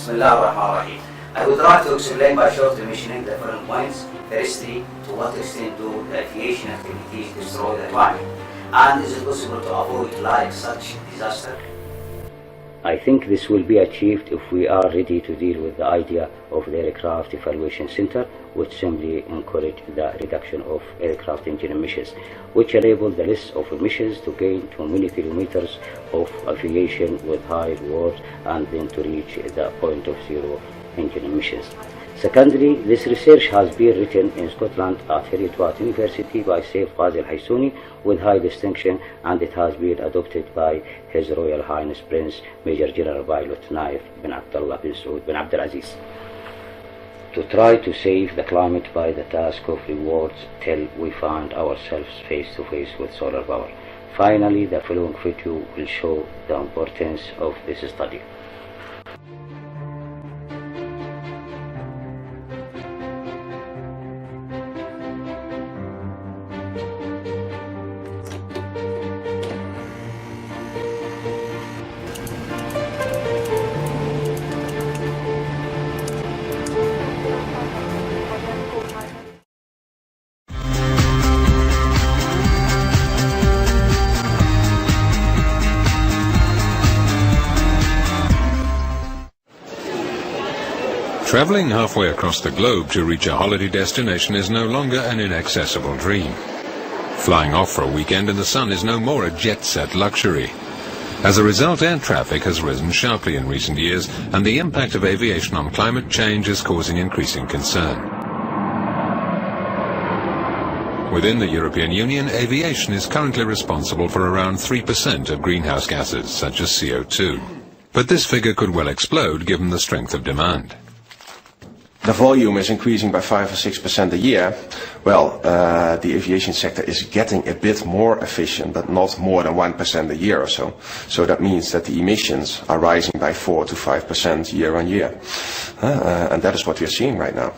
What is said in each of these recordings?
Bismillah ar-Rahman ar-Rahim. I would like to explain by short mentioning the following points. Firstly, to what extent do the aviation activities destroy the climate? And is it possible to avoid like such disaster? I think this will be achieved if we are ready to deal with the idea of the Aircraft Evaluation Center, which simply encourage the reduction of aircraft engine emissions, which enable the list of emissions to gain to many kilometers of aviation with high rewards and then to reach the point of zero engine emissions. Secondly, this research has been written in Scotland at Hertford University by Saif Ghazi al-Haysuni with high distinction, and it has been adopted by His Royal Highness Prince Major General Pilot Naif bin Abdullah bin Saud bin Abdal'Aziz, to try to save the climate by the task of rewards till we find ourselves face to face with solar power. Finally, the following video will show the importance of this study. Travelling halfway across the globe to reach a holiday destination is no longer an inaccessible dream. Flying off for a weekend in the sun is no more a jet-set luxury. As a result, air traffic has risen sharply in recent years, and the impact of aviation on climate change is causing increasing concern. Within the European Union, aviation is currently responsible for around 3% of greenhouse gases, such as CO2. But this figure could well explode given the strength of demand. The volume is increasing by 5 or 6% a year. Well, the aviation sector is getting a bit more efficient, but not more than 1% a year or so. So that means that the emissions are rising by 4 to 5% year on year. And that is what we are seeing right now.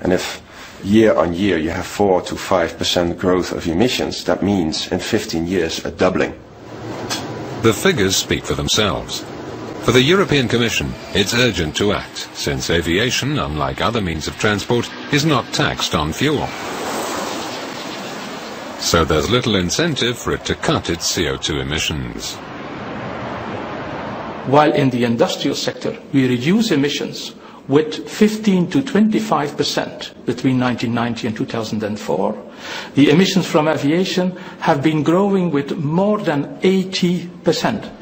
And if year on year you have 4 to 5% growth of emissions, that means in 15 years a doubling. The figures speak for themselves. For the European Commission, it's urgent to act, since aviation, unlike other means of transport, is not taxed on fuel. So there's little incentive for it to cut its CO2 emissions. While in the industrial sector, we reduce emissions with 15 to 25% between 1990 and 2004, the emissions from aviation have been growing with more than 80%.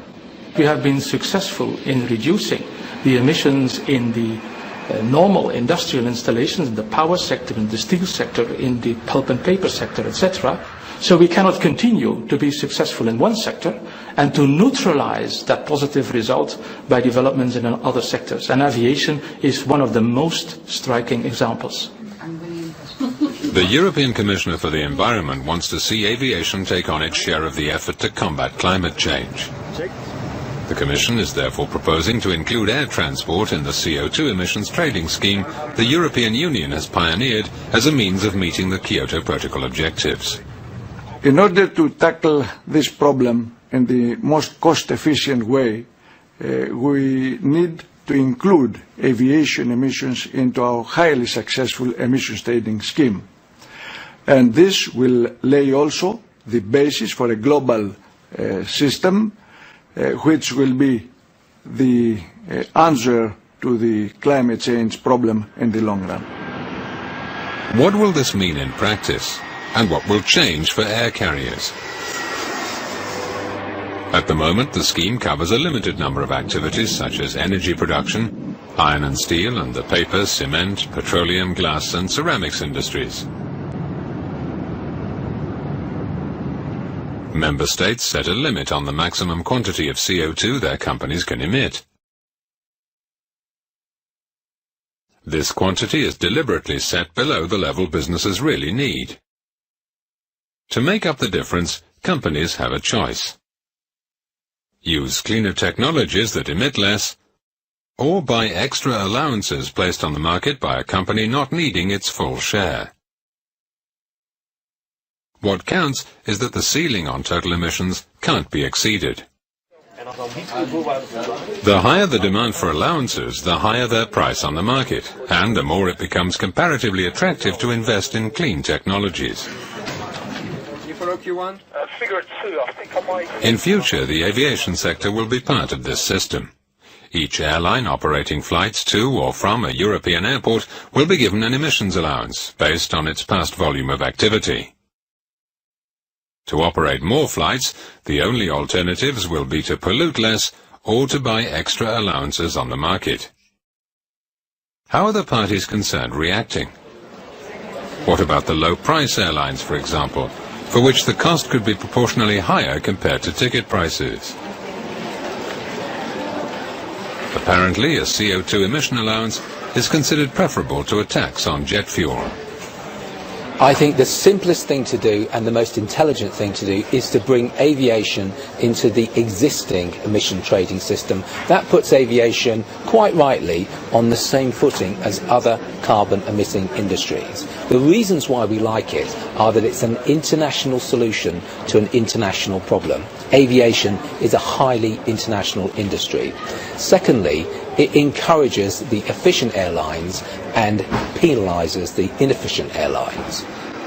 We have been successful in reducing the emissions in the normal industrial installations, in the power sector, in the steel sector, in the pulp and paper sector, etc. So we cannot continue to be successful in one sector and to neutralize that positive result by developments in other sectors. And aviation is one of the most striking examples. The European Commissioner for the Environment wants to see aviation take on its share of the effort to combat climate change. The Commission is therefore proposing to include air transport in the CO2 emissions trading scheme the European Union has pioneered as a means of meeting the Kyoto Protocol objectives. In order to tackle this problem in the most cost-efficient way, we need to include aviation emissions into our highly successful emissions trading scheme. And this will lay also the basis for a global system which will be the answer to the climate change problem in the long run. What will this mean in practice? And what will change for air carriers? At the moment, the scheme covers a limited number of activities such as energy production, iron and steel, and the paper, cement, petroleum, glass and ceramics industries. Member states set a limit on the maximum quantity of CO2 their companies can emit. This quantity is deliberately set below the level businesses really need. To make up the difference, companies have a choice. Use cleaner technologies that emit less, or buy extra allowances placed on the market by a company not needing its full share. What counts is that the ceiling on total emissions can't be exceeded. The higher the demand for allowances, the higher their price on the market, and the more it becomes comparatively attractive to invest in clean technologies. In future, the aviation sector will be part of this system. Each airline operating flights to or from a European airport will be given an emissions allowance based on its past volume of activity. To operate more flights, the only alternatives will be to pollute less or to buy extra allowances on the market. How are the parties concerned reacting? What about the low-price airlines, for example, for which the cost could be proportionally higher compared to ticket prices? Apparently, a CO2 emission allowance is considered preferable to a tax on jet fuel. I think the simplest thing to do and the most intelligent thing to do is to bring aviation into the existing emission trading system. That puts aviation, quite rightly, on the same footing as other carbon emitting industries. The reasons why we like it are that it's an international solution to an international problem. Aviation is a highly international industry. Secondly, it encourages the efficient airlines and penalises the inefficient airlines.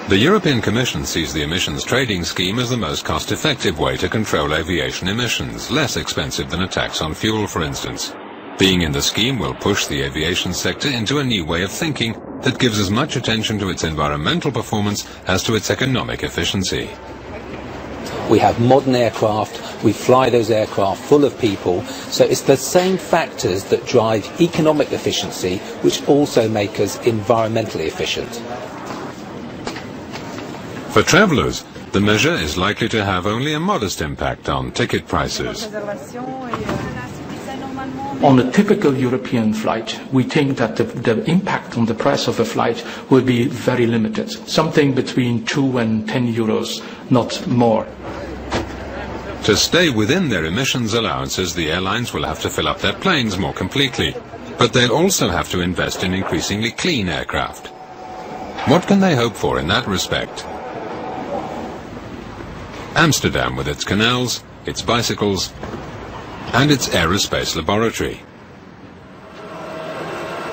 The European Commission sees the emissions trading scheme as the most cost-effective way to control aviation emissions, less expensive than a tax on fuel, for instance. Being in the scheme will push the aviation sector into a new way of thinking that gives as much attention to its environmental performance as to its economic efficiency. We have modern aircraft, we fly those aircraft full of people, so it's the same factors that drive economic efficiency which also make us environmentally efficient. For travellers, the measure is likely to have only a modest impact on ticket prices. On a typical European flight, we think that the impact on the price of a flight will be very limited, something between 2 and 10 euros, not more. To stay within their emissions allowances, the airlines will have to fill up their planes more completely, but they'll also have to invest in increasingly clean aircraft. What can they hope for in that respect? Amsterdam, with its canals, its bicycles, and its aerospace laboratory.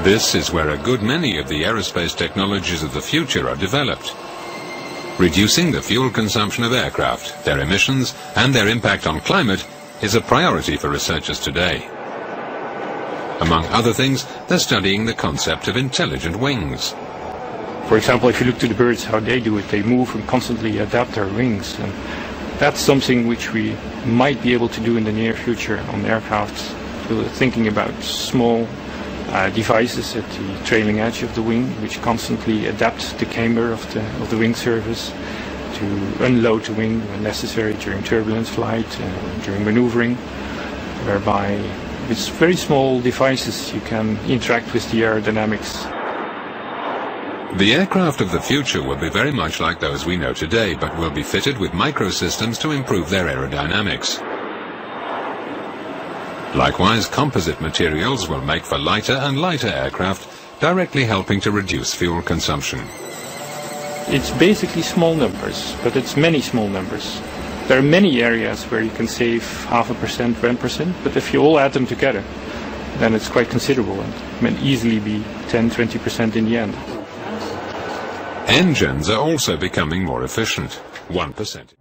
This is where a good many of the aerospace technologies of the future are developed. Reducing the fuel consumption of aircraft, their emissions, and their impact on climate is a priority for researchers today. Among other things, they're studying the concept of intelligent wings. For example, if you look to the birds, how they do it, they move and constantly adapt their wings. And that's something which we might be able to do in the near future on aircraft. So thinking about small devices at the trailing edge of the wing, which constantly adapt the camber of the wing surface to unload the wing when necessary during turbulence flight, during maneuvering, whereby with very small devices you can interact with the aerodynamics. The aircraft of the future will be very much like those we know today, but will be fitted with microsystems to improve their aerodynamics. Likewise, composite materials will make for lighter and lighter aircraft, directly helping to reduce fuel consumption. It's basically small numbers, but it's many small numbers. There are many areas where you can save 0.5%, 1%, but if you all add them together, then it's quite considerable and can easily be 10-20% in the end. Engines are also becoming more efficient. 1%.